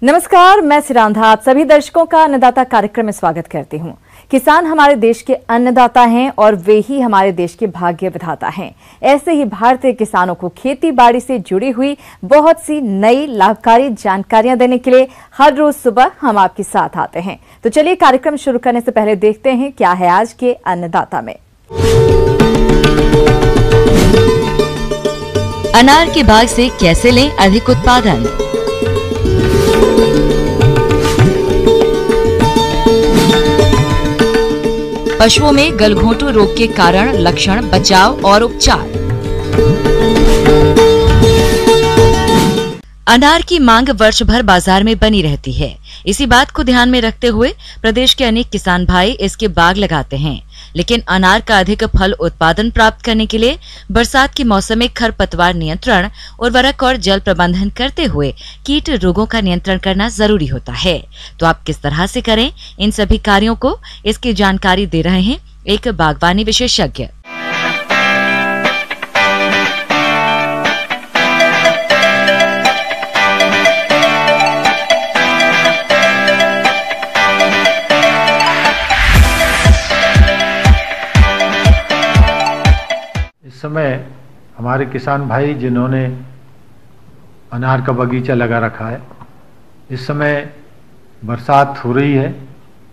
नमस्कार, मैं सिरांधा आप सभी दर्शकों का अन्नदाता कार्यक्रम में स्वागत करती हूं। किसान हमारे देश के अन्नदाता हैं और वे ही हमारे देश के भाग्य विधाता हैं। ऐसे ही भारतीय किसानों को खेती बाड़ी से जुड़ी हुई बहुत सी नई लाभकारी जानकारियां देने के लिए हर रोज सुबह हम आपके साथ आते हैं। तो चलिए कार्यक्रम शुरू करने से पहले देखते हैं क्या है आज के अन्नदाता में। अनार के बाग से कैसे लें अधिक उत्पादन। पशुओं में गलघोंटू रोग के कारण, लक्षण, बचाव और उपचार। अनार की मांग वर्ष भर बाजार में बनी रहती है। इसी बात को ध्यान में रखते हुए प्रदेश के अनेक किसान भाई इसके बाग लगाते हैं, लेकिन अनार का अधिक फल उत्पादन प्राप्त करने के लिए बरसात के मौसम में खरपतवार नियंत्रण, उर्वरक और जल प्रबंधन करते हुए कीट रोगों का नियंत्रण करना जरूरी होता है। तो आप किस तरह से करें इन सभी कार्यों को, इसकी जानकारी दे रहे हैं एक बागवानी विशेषज्ञ। इस समय हमारे किसान भाई जिन्होंने अनार का बगीचा लगा रखा है, इस समय बरसात हो रही है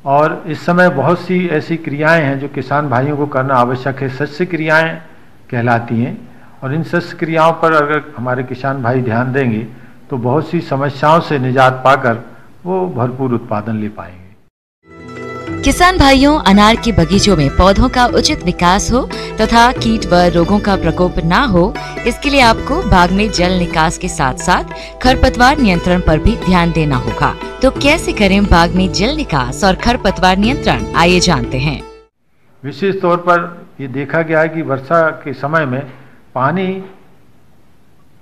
और इस समय बहुत सी ऐसी क्रियाएं हैं जो किसान भाइयों को करना आवश्यक है। शस्य क्रियाएं कहलाती हैं और इन शस्य क्रियाओं पर अगर हमारे किसान भाई ध्यान देंगे तो बहुत सी समस्याओं से निजात पाकर वो भरपूर उत्पादन ले पाएंगे। किसान भाइयों, अनार के बगीचों में पौधों का उचित विकास हो तथा कीट व रोगों का प्रकोप न हो, इसके लिए आपको बाग में जल निकास के साथ साथ खरपतवार नियंत्रण पर भी ध्यान देना होगा। तो कैसे करें बाग में जल निकास और खरपतवार नियंत्रण, आइए जानते हैं। विशेष तौर पर ये देखा गया है कि वर्षा के समय में पानी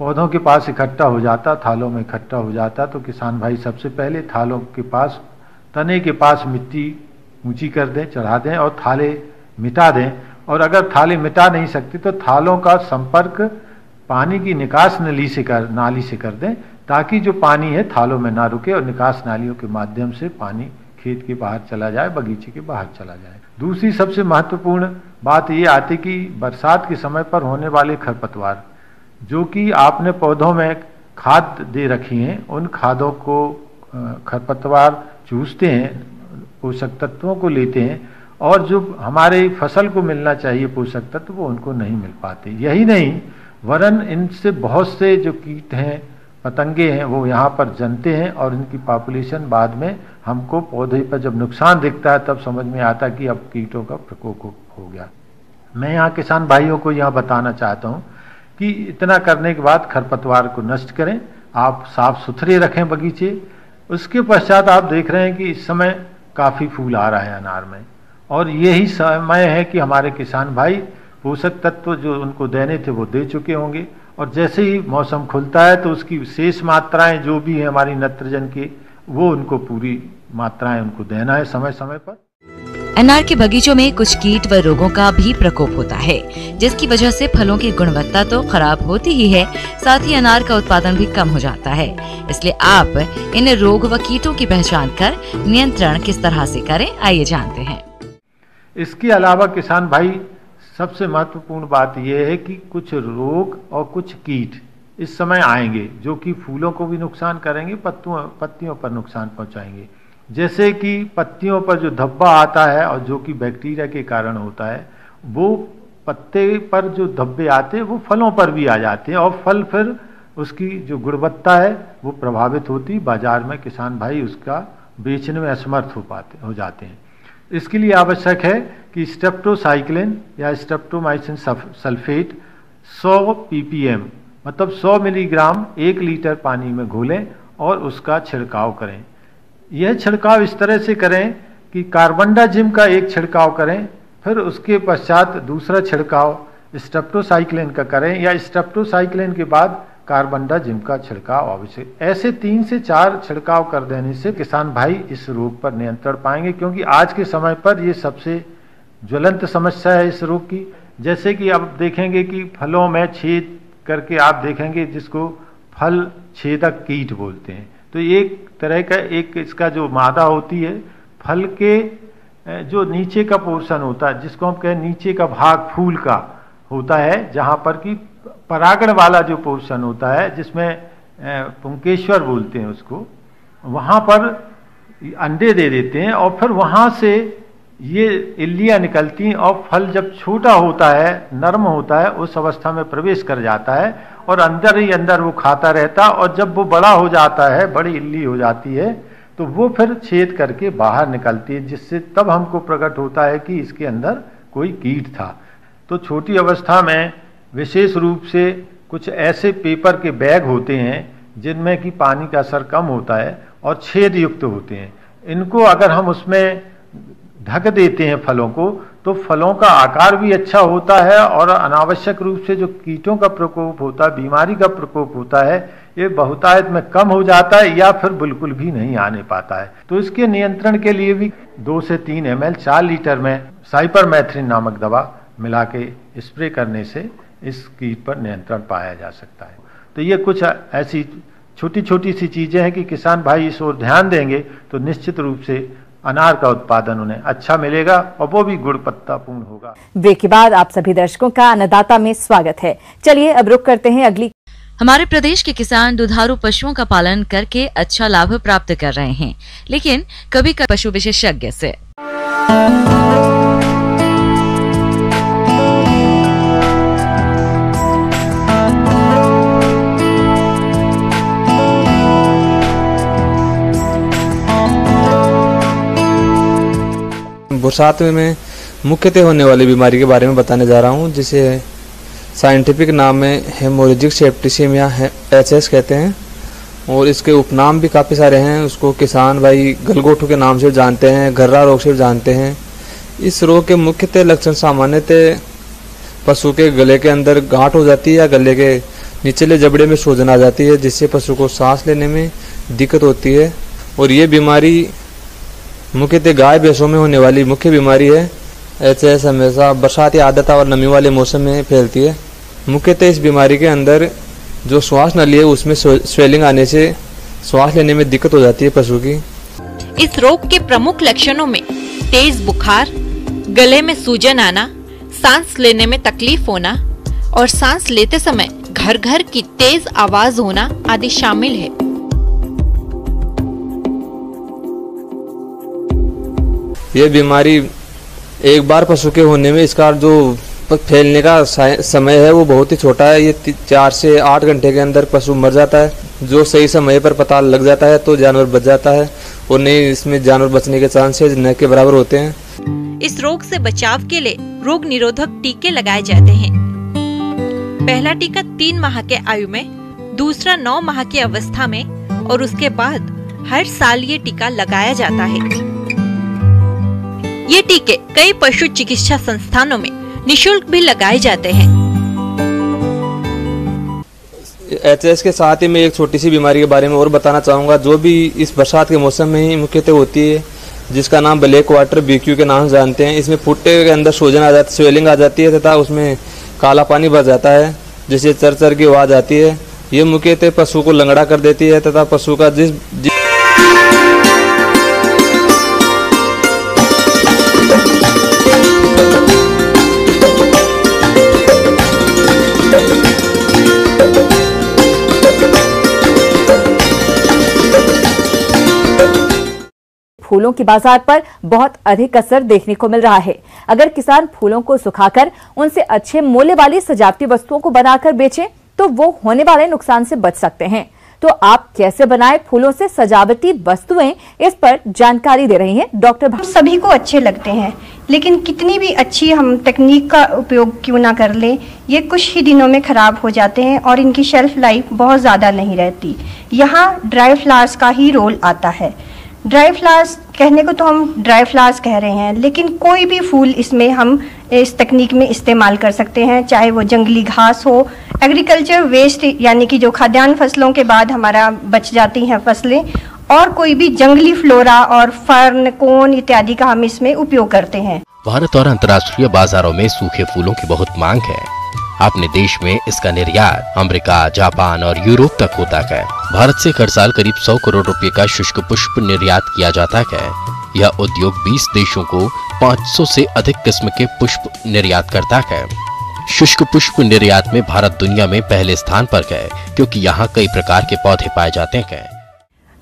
पौधों के पास इकट्ठा हो जाता, थालों में इकट्ठा हो जाता, तो किसान भाई सबसे पहले थालों के पास, तने के पास मिट्टी ऊंची कर दें, चढ़ा दें और थाले मिटा दें। और अगर थाले मिटा नहीं सकते तो थालों का संपर्क पानी की निकास नाली से कर दें, ताकि जो पानी है थालों में ना रुके और निकास नालियों के माध्यम से पानी खेत के बाहर चला जाए, बगीचे के बाहर चला जाए। दूसरी सबसे महत्वपूर्ण बात ये आती कि बरसात के समय पर होने वाले खरपतवार, जो कि आपने पौधों में खाद दे रखी हैं, उन खादों को खरपतवार चूसते हैं, पोषक तत्वों को लेते हैं और जो हमारे फसल को मिलना चाहिए पोषक तत्व वो उनको नहीं मिल पाते। यही नहीं, वरन इनसे बहुत से जो कीट हैं, पतंगे हैं, वो यहाँ पर जन्मते हैं और इनकी पॉपुलेशन बाद में हमको पौधे पर जब नुकसान दिखता है तब समझ में आता कि अब कीटों का प्रकोप हो गया। मैं यहाँ किसान भाइयों को यहाँ बताना चाहता हूँ कि इतना करने के बाद खरपतवार को नष्ट करें, आप साफ सुथरे रखें बगीचे। उसके पश्चात आप देख रहे हैं कि इस समय काफ़ी फूल आ रहा है अनार में और यही समय है कि हमारे किसान भाई पोषक तत्व जो उनको देने थे वो दे चुके होंगे और जैसे ही मौसम खुलता है तो उसकी शेष मात्राएं जो भी है हमारी नाइट्रोजन की, वो उनको पूरी मात्राएं उनको देना है समय समय पर। अनार के बगीचों में कुछ कीट व रोगों का भी प्रकोप होता है, जिसकी वजह से फलों की गुणवत्ता तो खराब होती ही है, साथ ही अनार का उत्पादन भी कम हो जाता है। इसलिए आप इन रोग व कीटों की पहचान कर नियंत्रण किस तरह से करें, आइए जानते हैं। इसके अलावा किसान भाई सबसे महत्वपूर्ण बात यह है कि कुछ रोग और कुछ कीट इस समय आएंगे जो कि फूलों को भी नुकसान करेंगे, पत्तियों पर नुकसान पहुंचाएंगे। जैसे कि पत्तियों पर जो धब्बा आता है और जो कि बैक्टीरिया के कारण होता है, वो पत्ते पर जो धब्बे आते हैं वो फलों पर भी आ जाते हैं और फल फिर उसकी जो गुणवत्ता है वो प्रभावित होती, बाजार में किसान भाई उसका बेचने में असमर्थ हो जाते हैं। इसके लिए आवश्यक है कि स्ट्रेप्टोसाइक्लिन या स्ट्रेप्टोमाइसिन सल्फेट 100 ppm मतलब 100 मिलीग्राम 1 लीटर पानी में घोलें और उसका छिड़काव करें। यह छिड़काव इस तरह से करें कि कार्बेंडाजिम का एक छिड़काव करें, फिर उसके पश्चात दूसरा छिड़काव स्ट्रेप्टोसाइक्लिन का करें या स्ट्रेप्टोसाइक्लिन के बाद कार्बेंडाजिम का छिड़काव आवश्यक। ऐसे 3 से 4 छिड़काव कर देने से किसान भाई इस रोग पर नियंत्रण पाएंगे, क्योंकि आज के समय पर ये सबसे ज्वलंत समस्या है इस रोग की। जैसे कि अब देखेंगे कि फलों में छेद करके आप देखेंगे जिसको फल छेदक कीट बोलते हैं, तो तो एक तरह का एक इसका जो मादा होती है, फल के जो नीचे का पोर्शन होता है, जिसको हम कहें नीचे का भाग फूल का होता है, जहाँ पर कि परागण वाला जो पोर्शन होता है, जिसमें पुंकेश्वर बोलते हैं उसको, वहाँ पर अंडे दे देते हैं और फिर वहाँ से ये इल्लियाँ निकलती हैं और फल जब छोटा होता है, नरम होता है, उस अवस्था में प्रवेश कर जाता है और अंदर ही अंदर वो खाता रहता है। और जब वो बड़ा हो जाता है, बड़ी इल्ली हो जाती है, तो वो फिर छेद करके बाहर निकलती है, जिससे तब हमको प्रकट होता है कि इसके अंदर कोई कीट था। तो छोटी अवस्था में विशेष रूप से कुछ ऐसे पेपर के बैग होते हैं जिनमें कि पानी का असर कम होता है और छेद युक्त होते हैं। इनको अगर हम उसमें ढक देते हैं फलों को, तो फलों का आकार भी अच्छा होता है और अनावश्यक रूप से जो कीटों का प्रकोप होता है, बीमारी का प्रकोप होता है, ये बहुतायत में कम हो जाता है या फिर बिल्कुल भी नहीं आने पाता है। तो इसके नियंत्रण के लिए भी 2 से 3 ml 4 लीटर में साइपरमेथ्रिन नामक दवा मिला के स्प्रे करने से इस कीट पर नियंत्रण पाया जा सकता है। तो ये कुछ ऐसी छोटी छोटी सी चीजें हैं कि किसान भाई इस ओर ध्यान देंगे तो निश्चित रूप से अनार का उत्पादन उन्हें अच्छा मिलेगा और वो भी गुणवत्ता पूर्ण होगा। ब्रेक के बाद आप सभी दर्शकों का अन्नदाता में स्वागत है। चलिए अब रुक करते हैं अगली। हमारे प्रदेश के किसान दुधारू पशुओं का पालन करके अच्छा लाभ प्राप्त कर रहे हैं, लेकिन कभी कभी पशु विशेषज्ञ से बरसात में मुख्यतः होने वाली बीमारी के बारे में बताने जा रहा हूं, जिसे साइंटिफिक नाम में हेमोरेजिक सेप्टिसिमिया HS कहते हैं और इसके उपनाम भी काफ़ी सारे हैं। उसको किसान भाई गलगोटू के नाम से जानते हैं, गर्रा रोग से जानते हैं। इस रोग के मुख्यतः लक्षण सामान्यतः पशु के गले के अंदर गांठ हो जाती है या गले के निचले जबड़े में सूजन आ जाती है, जिससे पशु को सांस लेने में दिक्कत होती है। और ये बीमारी मुख्यतः गाय भैंसों में होने वाली मुख्य बीमारी है। HS हमेशा बरसाती आर्द्रता और नमी वाले मौसम में फैलती है। मुख्यतः इस बीमारी के अंदर जो श्वास नली है उसमें स्वेलिंग आने से श्वास लेने में दिक्कत हो जाती है पशु की। इस रोग के प्रमुख लक्षणों में तेज बुखार, गले में सूजन आना, सांस लेने में तकलीफ होना और सांस लेते समय घर घर की तेज आवाज होना आदि शामिल है। ये बीमारी एक बार पशु के होने में इसका जो फैलने का समय है वो बहुत ही छोटा है। ये 4 से 8 घंटे के अंदर पशु मर जाता है। जो सही समय पर पता लग जाता है तो जानवर बच जाता है और नहीं इसमें जानवर बचने के चांसेस न के बराबर होते हैं। इस रोग से बचाव के लिए रोग निरोधक टीके लगाए जाते हैं। पहला टीका 3 माह के आयु में, दूसरा 9 माह की अवस्था में और उसके बाद हर साल ये टीका लगाया जाता है। ये टीके कई पशु चिकित्सा संस्थानों में निशुल्क भी लगाए जाते हैं। HS के साथ ही मैं एक छोटी सी बीमारी के बारे में और बताना चाहूँगा, जो भी इस बरसात के मौसम में ही मुख्यतः होती है, जिसका नाम ब्लैक वाटर BQ के नाम से जानते हैं। इसमें फुट्टे के अंदर सूजन आ जाती, स्वेलिंग आ जाती है तथा उसमें काला पानी भर जाता है, जिससे चर चर की आवाज आती है। ये मुख्यतः पशु को लंगड़ा कर देती है तथा पशु का जिस फूलों की बाजार पर बहुत अधिक असर देखने को मिल रहा है। अगर किसान फूलों को सुखाकर उनसे अच्छे मूल्य वाली सजावटी वस्तुओं को बनाकर बेचें तो वो होने वाले नुकसान से बच सकते हैं। तो आप कैसे बनाएं फूलों से सजावटी वस्तुएं, इस पर जानकारी दे रही हैं डॉक्टर। हम सभी को अच्छे लगते हैं, लेकिन कितनी भी अच्छी हम तकनीक का उपयोग क्यों ना कर लें, ये कुछ ही दिनों में खराब हो जाते हैं और इनकी शेल्फ लाइफ बहुत ज़्यादा नहीं रहती। यहाँ ड्राई फ्लावर्स का ही रोल आता है। ड्राई फ्लावर्स कहने को तो हम ड्राई फ्लावर्स कह रहे हैं, लेकिन कोई भी फूल इसमें हम इस तकनीक में इस्तेमाल कर सकते हैं, चाहे वो जंगली घास हो, एग्रीकल्चर वेस्ट यानी कि जो खाद्यान्न फसलों के बाद हमारा बच जाती हैं फसलें, और कोई भी जंगली फ्लोरा और फर्न, कोन इत्यादि का हम इसमें उपयोग करते हैं। भारत और अंतर्राष्ट्रीय बाजारों में सूखे फूलों की बहुत मांग है। अपने देश में इसका निर्यात अमेरिका, जापान और यूरोप तक होता है। भारत से हर साल करीब 100 करोड़ रुपए का शुष्क पुष्प निर्यात किया जाता है। यह उद्योग 20 देशों को 500 से अधिक किस्म के पुष्प निर्यात करता है। शुष्क पुष्प निर्यात में भारत दुनिया में पहले स्थान पर है, क्योंकि यहाँ कई प्रकार के पौधे पाए जाते हैं।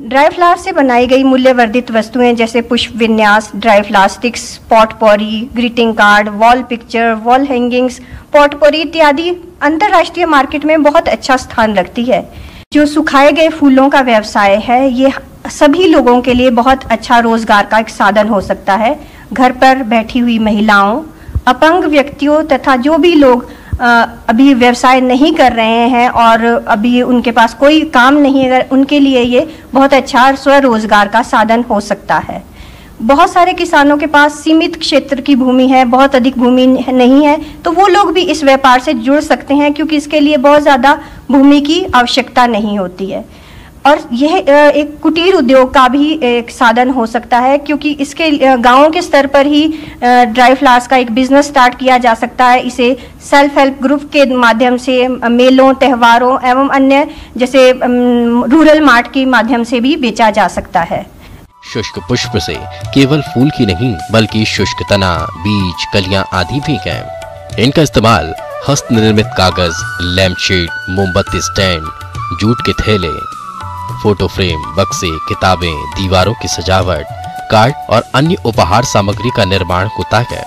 ड्राई फ्लावर से बनाई गई मूल्यवर्धित वस्तुएं जैसे पुष्प विन्यास, dry flower sticks, potpourri, greeting card, wall picture, wall hangings, potpourri इत्यादि अंतर्राष्ट्रीय मार्केट में बहुत अच्छा स्थान रखती है। जो सुखाए गए फूलों का व्यवसाय है, ये सभी लोगों के लिए बहुत अच्छा रोजगार का एक साधन हो सकता है। घर पर बैठी हुई महिलाओं, अपंग व्यक्तियों तथा जो भी लोग अभी व्यवसाय नहीं कर रहे हैं और अभी उनके पास कोई काम नहीं है, अगर उनके लिए ये बहुत अच्छा स्वरोजगार का साधन हो सकता है। बहुत सारे किसानों के पास सीमित क्षेत्र की भूमि है, बहुत अधिक भूमि नहीं है, तो वो लोग भी इस व्यापार से जुड़ सकते हैं, क्योंकि इसके लिए बहुत ज़्यादा भूमि की आवश्यकता नहीं होती है। और यह एक कुटीर उद्योग का भी एक साधन हो सकता है, क्योंकि इसके गांवों के स्तर पर ही ड्राई फ्लावर्स का एक बिजनेस स्टार्ट किया जा सकता है। इसे सेल्फ हेल्प ग्रुप के माध्यम से मेलों, त्योहारों एवं अन्य जैसे रूरल मार्ट के माध्यम से भी बेचा जा सकता है। शुष्क पुष्प से केवल फूल की नहीं, बल्कि शुष्क तना, बीज, कलियां आदि भी हैं। इनका इस्तेमाल हस्त निर्मित कागज, लैंप शेड, मोमबत्ती स्टैंड, जूट के थैले, फोटो फ्रेम, बक्से, किताबें, दीवारों की सजावट, कार्ड और अन्य उपहार सामग्री का निर्माण होता है।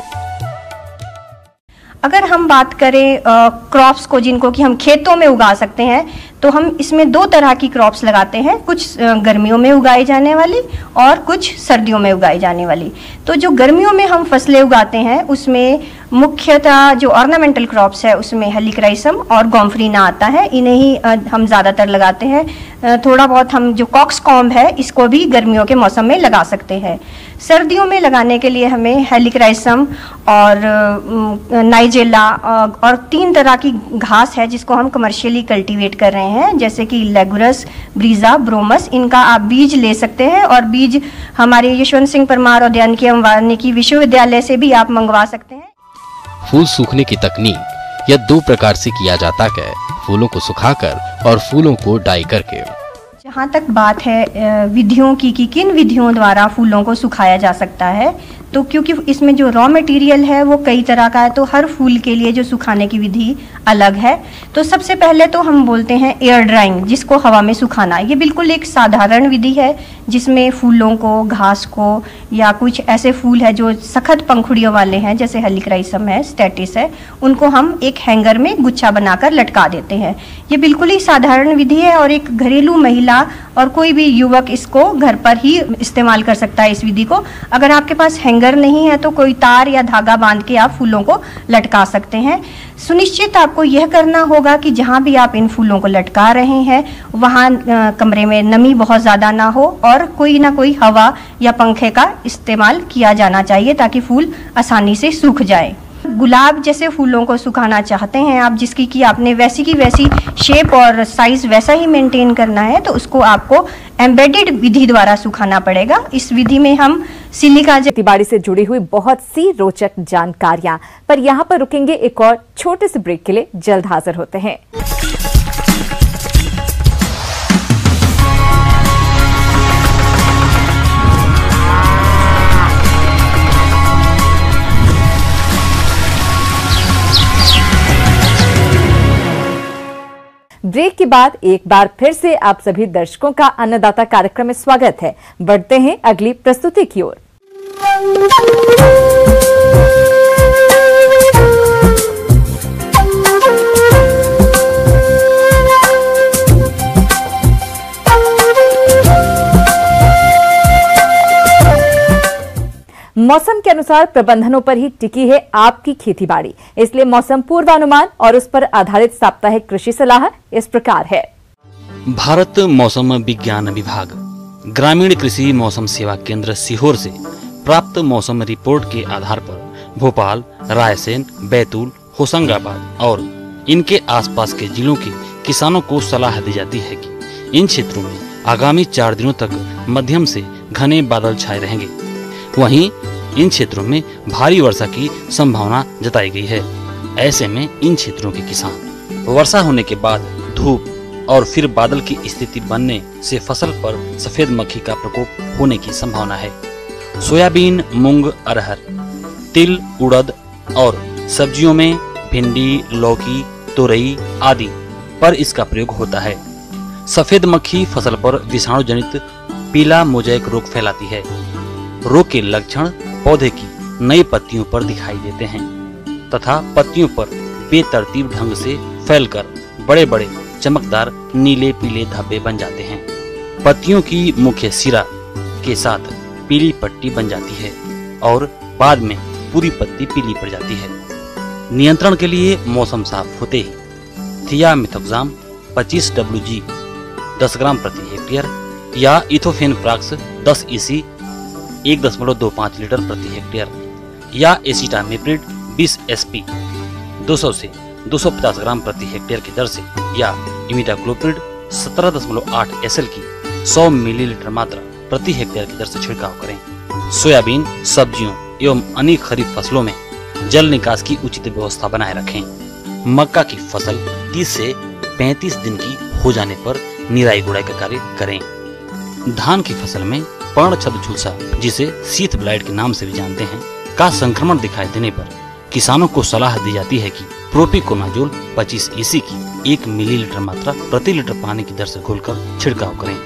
अगर हम बात करें क्रॉप्स को, जिनको कि हम खेतों में उगा सकते हैं, तो हम इसमें दो तरह की क्रॉप्स लगाते हैं, कुछ गर्मियों में उगाई जाने वाली और कुछ सर्दियों में उगाई जाने वाली। तो जो गर्मियों में हम फसलें उगाते हैं उसमें मुख्यतः जो ऑर्नामेंटल क्रॉप्स है उसमें हेलिक्राइसम और गॉम्फ्रीना आता है, इन्हें ही हम ज़्यादातर लगाते हैं। थोड़ा बहुत हम जो कॉक्सकॉम्ब है इसको भी गर्मियों के मौसम में लगा सकते हैं। सर्दियों में लगाने के लिए हमें हेलिक्राइसम और नाइजेला और 3 तरह की घास है जिसको हम कमर्शियली कल्टीवेट कर रहे हैं, जैसे कि लेगुरस, ब्रीजा, ब्रोमस। इनका आप बीज ले सकते हैं और बीज हमारे यशवंत सिंह परमार उद्यानिकी एवं वानिकी विश्वविद्यालय से भी आप मंगवा सकते हैं। फूल सूखने की तकनीक यह 2 प्रकार से किया जाता है, फूलों को सुखाकर और फूलों को डाई करके। जहाँ तक बात है विधियों की कि किन विधियों द्वारा फूलों को सुखाया जा सकता है, तो क्योंकि इसमें जो रॉ मटेरियल है वो कई तरह का है, तो हर फूल के लिए जो सुखाने की विधि अलग है। तो सबसे पहले तो हम बोलते हैं एयर ड्राइंग, जिसको हवा में सुखाना। ये बिल्कुल एक साधारण विधि है जिसमें फूलों को, घास को या कुछ ऐसे फूल है जो सख्त पंखुड़ियों वाले हैं, जैसे हेलिक्राइसम है, स्टेटिस है, उनको हम एक हैंगर में गुच्छा बनाकर लटका देते हैं। ये बिल्कुल ही साधारण विधि है और एक घरेलू महिला और कोई भी युवक इसको घर पर ही इस्तेमाल कर सकता है इस विधि को। अगर आपके पास हैंगर नहीं है तो कोई तार या धागा बांध के आप फूलों को लटका सकते हैं। सुनिश्चित आपको यह करना होगा कि जहाँ भी आप इन फूलों को लटका रहे हैं वहाँ कमरे में नमी बहुत ज़्यादा ना हो और कोई ना कोई हवा या पंखे का इस्तेमाल किया जाना चाहिए ताकि फूल आसानी से सूख जाए। गुलाब जैसे फूलों को सुखाना चाहते हैं आप, जिसकी कि आपने वैसी की वैसी शेप और साइज वैसा ही मेंटेन करना है, तो उसको आपको एम्बेडेड विधि द्वारा सुखाना पड़ेगा। इस विधि में हम सिलिका खेतीबाड़ी से जुड़ी हुई बहुत सी रोचक जानकारियां, पर यहाँ पर रुकेंगे एक और छोटे से ब्रेक के लिए। जल्द हाजिर होते हैं। ब्रेक के बाद एक बार फिर से आप सभी दर्शकों का अन्नदाता कार्यक्रम में स्वागत है। बढ़ते हैं अगली प्रस्तुति की ओर। मौसम के अनुसार प्रबंधनों पर ही टिकी है आपकी खेतीबाड़ी, इसलिए मौसम पूर्वानुमान और उस पर आधारित साप्ताहिक कृषि सलाह इस प्रकार है। भारत मौसम विज्ञान विभाग ग्रामीण कृषि मौसम सेवा केंद्र सीहोर से प्राप्त मौसम रिपोर्ट के आधार पर भोपाल, रायसेन, बैतूल, होशंगाबाद और इनके आसपास के जिलों के किसानों को सलाह दी जाती है कि इन क्षेत्रों में आगामी 4 दिनों तक मध्यम से घने बादल छाए रहेंगे। वहीं इन क्षेत्रों में भारी वर्षा की संभावना जताई गई है। ऐसे में इन क्षेत्रों के किसान वर्षा होने के बाद धूप और फिर बादल की स्थिति बनने से फसल पर सफेद मक्खी का प्रकोप होने की संभावना है। सोयाबीन, मूंग, अरहर, तिल, उड़द और सब्जियों में भिंडी, लौकी, तोरई आदि पर इसका प्रयोग होता है। सफेद मक्खी फसल पर विषाणु जनित पीला मोज़ेक रोग फैलाती है। रोग के लक्षण पौधे की नई पत्तियों पर दिखाई देते हैं तथा पत्तियों पर बेतरतीब ढंग से फैलकर बड़े बड़े चमकदार नीले पीले धब्बे बन जाते हैं। पत्तियों की मुख्य सिरा के साथ पीली पट्टी बन जाती है और बाद में पूरी पत्ती पीली पड़ जाती है। नियंत्रण के लिए मौसम साफ होते ही थियामेथोक्साम 25 WG 10 ग्राम प्रति हेक्टेयर या इथोफेन प्राक्स 10 EC 1.25 लीटर प्रति हेक्टेयर या एसिटामिप्रिड 20 SP 200 से 250 ग्राम प्रति हेक्टेयर की दर से या इमिडाक्लोप्रिड 17.8 SL की 100 मिलीलीटर मात्रा प्रति हेक्टेयर की दर से छिड़काव करें। सोयाबीन, सब्जियों एवं अन्य खरीफ फसलों में जल निकास की उचित व्यवस्था बनाए रखें। मक्का की फसल 30 से 35 दिन की हो जाने पर निराई गुड़ाई का कार्य करें। धान की फसल में पर्णछद झुलसा, जिसे शीथ ब्लाइट के नाम से भी जानते हैं, का संक्रमण दिखाई देने पर किसानों को सलाह दी जाती है कि प्रोपिकोनाजोल 25 EC की 1 मिलीलीटर मात्रा प्रति लीटर पानी की दर से घोलकर छिड़काव करें।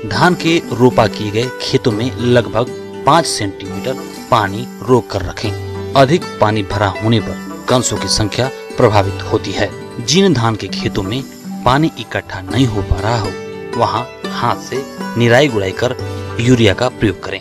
धान के रोपा किए गए खेतों में लगभग 5 सेंटीमीटर पानी रोक कर रखें। अधिक पानी भरा होने पर कंसों की संख्या प्रभावित होती है। जिन धान के खेतों में पानी इकट्ठा नहीं हो पा रहा हो, वहां हाथ से निराई गुड़ाई कर यूरिया का प्रयोग करें।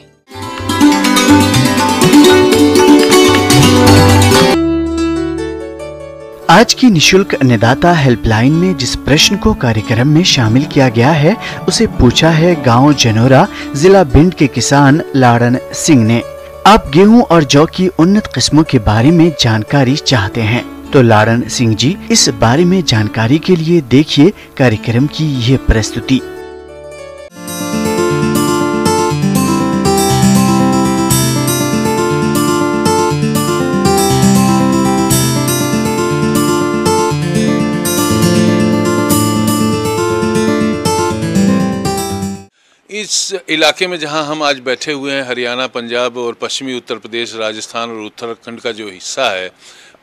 आज की निशुल्क अन्नदाता हेल्पलाइन में जिस प्रश्न को कार्यक्रम में शामिल किया गया है, उसे पूछा है गांव जनोरा, जिला भिंड के किसान लाड़न सिंह ने। आप गेहूं और जौ की उन्नत किस्मों के बारे में जानकारी चाहते हैं तो लाड़न सिंह जी, इस बारे में जानकारी के लिए देखिए कार्यक्रम की यह प्रस्तुति। इस इलाके में जहां हम आज बैठे हुए हैं, हरियाणा, पंजाब और पश्चिमी उत्तर प्रदेश, राजस्थान और उत्तराखंड का जो हिस्सा है,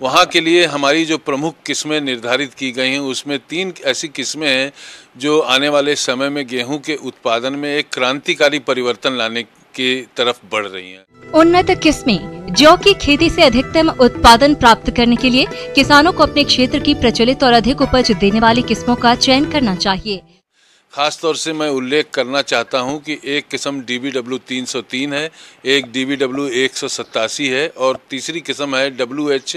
वहां के लिए हमारी जो प्रमुख किस्में निर्धारित की गई हैं, उसमें 3 ऐसी किस्में हैं जो आने वाले समय में गेहूं के उत्पादन में एक क्रांतिकारी परिवर्तन लाने की तरफ बढ़ रही हैं। उन्नत किस्में जौ की खेती से अधिकतम उत्पादन प्राप्त करने के लिए किसानों को अपने क्षेत्र की प्रचलित और अधिक उपज देने वाली किस्मों का चयन करना चाहिए। खास तौर से मैं उल्लेख करना चाहता हूं कि एक किस्म DBW 303 है, एक DBW 187 है और तीसरी किस्म है WH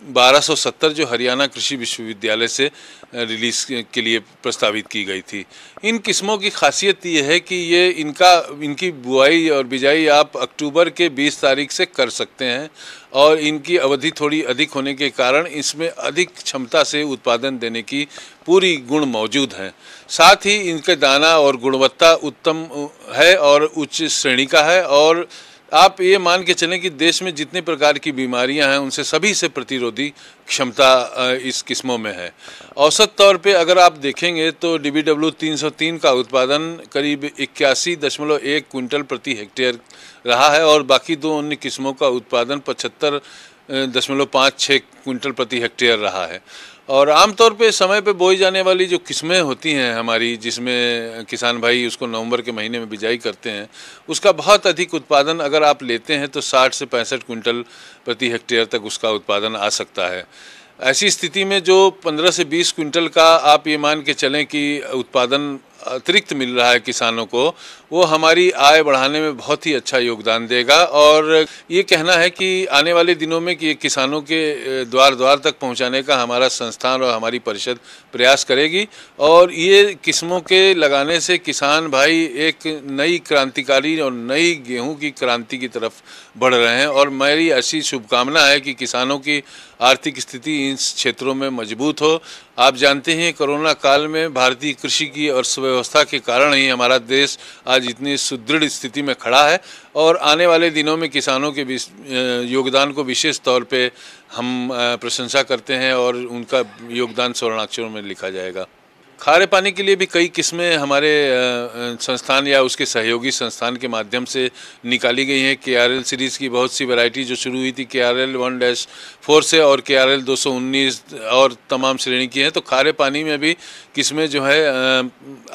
1270 जो हरियाणा कृषि विश्वविद्यालय से रिलीज के लिए प्रस्तावित की गई थी। इन किस्मों की खासियत ये है कि ये इनकी बुआई और बिजाई आप अक्टूबर के 20 तारीख से कर सकते हैं और इनकी अवधि थोड़ी अधिक होने के कारण इसमें अधिक क्षमता से उत्पादन देने की पूरी गुण मौजूद हैं। साथ ही इनके दाना और गुणवत्ता उत्तम है और उच्च श्रेणी का है और आप ये मान के चलें कि देश में जितने प्रकार की बीमारियां हैं उनसे सभी से प्रतिरोधी क्षमता इस किस्मों में है। औसत तौर पे अगर आप देखेंगे तो DBW 303 का उत्पादन करीब 81.1 क्विंटल प्रति हेक्टेयर रहा है और बाकी 2 अन्य किस्मों का उत्पादन 75.56 क्विंटल प्रति हेक्टेयर रहा है। और आमतौर पे समय पे बोई जाने वाली जो किस्में होती हैं हमारी, जिसमें किसान भाई उसको नवंबर के महीने में बिजाई करते हैं, उसका बहुत अधिक उत्पादन अगर आप लेते हैं तो 60 से 65 क्विंटल प्रति हेक्टेयर तक उसका उत्पादन आ सकता है। ऐसी स्थिति में जो 15 से 20 क्विंटल का आप ये मान के चलें कि उत्पादन अतिरिक्त मिल रहा है किसानों को, वो हमारी आय बढ़ाने में बहुत ही अच्छा योगदान देगा। और ये कहना है कि आने वाले दिनों में कि किसानों के द्वार द्वार तक पहुंचाने का हमारा संस्थान और हमारी परिषद प्रयास करेगी और ये किस्मों के लगाने से किसान भाई एक नई क्रांतिकारी और नई गेहूं की क्रांति की तरफ बढ़ रहे हैं। और मेरी ऐसी शुभकामना है कि किसानों की आर्थिक स्थिति इन क्षेत्रों में मजबूत हो आप जानते हैं कोरोना काल में भारतीय कृषि की अर्थव्यवस्था के कारण ही हमारा देश आज इतनी सुदृढ़ स्थिति में खड़ा है और आने वाले दिनों में किसानों के योगदान को विशेष तौर पे हम प्रशंसा करते हैं और उनका योगदान स्वर्णाक्षरों में लिखा जाएगा। खारे पानी के लिए भी कई किस्में हमारे संस्थान या उसके सहयोगी संस्थान के माध्यम से निकाली गई हैं। KRL सीरीज़ की बहुत सी वैरायटी जो शुरू हुई थी KRL 1-4 से और KRL 219 और तमाम श्रेणी की हैं, तो खारे पानी में भी किस्में जो है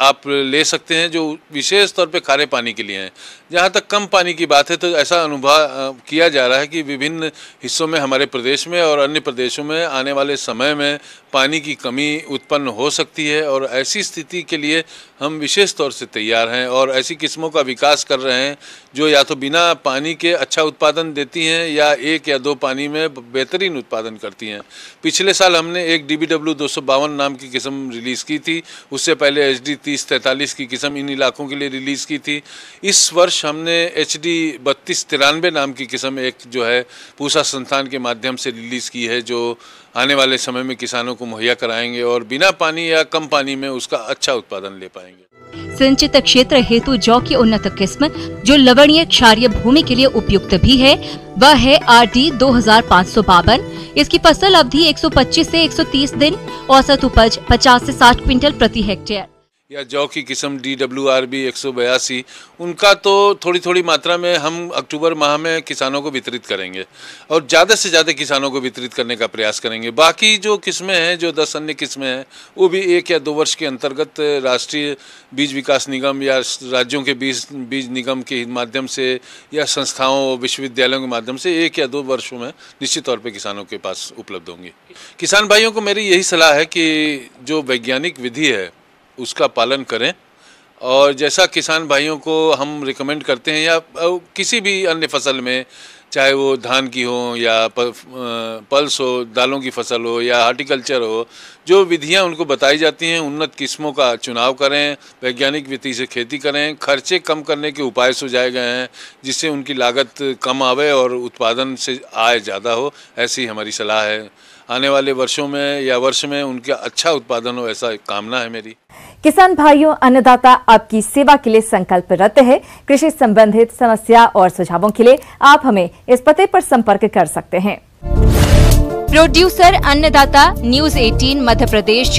आप ले सकते हैं जो विशेष तौर पे खारे पानी के लिए हैं। जहाँ तक कम पानी की बात है तो ऐसा अनुभव किया जा रहा है कि विभिन्न हिस्सों में हमारे प्रदेश में और अन्य प्रदेशों में आने वाले समय में पानी की कमी उत्पन्न हो सकती है और ऐसी स्थिति के लिए हम विशेष तौर से तैयार हैं और ऐसी किस्मों का विकास कर रहे हैं जो या तो बिना पानी के अच्छा उत्पादन देती हैं या 1 या 2 पानी में बेहतरीन उत्पादन करती हैं। पिछले साल हमने एक DBW 252 नाम की किस्म रिलीज़ की थी, उससे पहले HD 3043 की किस्म इन इलाकों के लिए रिलीज़ की थी। इस वर्ष हमने HD 3293 नाम की किस्म एक जो है पूसा संस्थान के माध्यम से रिलीज़ की है जो आने वाले समय में किसानों को मुहैया कराएंगे और बिना पानी या कम पानी में उसका अच्छा उत्पादन ले पाएंगे। सिंचित क्षेत्र हेतु जौ की उन्नत किस्म जो लवणीय क्षारीय भूमि के लिए उपयुक्त भी है वह है RD 2552। इसकी फसल अवधि 125 से 130 दिन, औसत उपज 50 से 60 क्विंटल प्रति हेक्टेयर। या जौ की किस्म DWRB 182 उनका तो थोड़ी थोड़ी मात्रा में हम अक्टूबर माह में किसानों को वितरित करेंगे और ज़्यादा से ज़्यादा किसानों को वितरित करने का प्रयास करेंगे। बाकी जो किस्में हैं जो 10 अन्य किस्में हैं वो भी 1 या 2 वर्ष के अंतर्गत राष्ट्रीय बीज विकास निगम या राज्यों के बीज निगम के माध्यम से या संस्थाओं विश्वविद्यालयों के माध्यम से 1 या 2 वर्षों में निश्चित तौर पर किसानों के पास उपलब्ध होंगी। किसान भाइयों को मेरी यही सलाह है कि जो वैज्ञानिक विधि है उसका पालन करें और जैसा किसान भाइयों को हम रिकमेंड करते हैं या किसी भी अन्य फसल में, चाहे वो धान की हो या पल्स हो, दालों की फसल हो या हॉर्टिकल्चर हो, जो विधियां उनको बताई जाती हैं उन्नत किस्मों का चुनाव करें, वैज्ञानिक विधि से खेती करें। खर्चे कम करने के उपाय सुझाए गए हैं जिससे उनकी लागत कम आवे और उत्पादन से आय ज़्यादा हो, ऐसी हमारी सलाह है। आने वाले वर्षों में या वर्ष में उनका अच्छा उत्पादन हो, ऐसा कामना है मेरी। किसान भाइयों, अन्नदाता आपकी सेवा के लिए संकल्परत है। कृषि संबंधित समस्या और सुझावों के लिए आप हमें इस पते पर संपर्क कर सकते हैं। प्रोड्यूसर अन्नदाता, न्यूज़ 18 मध्य प्रदेश।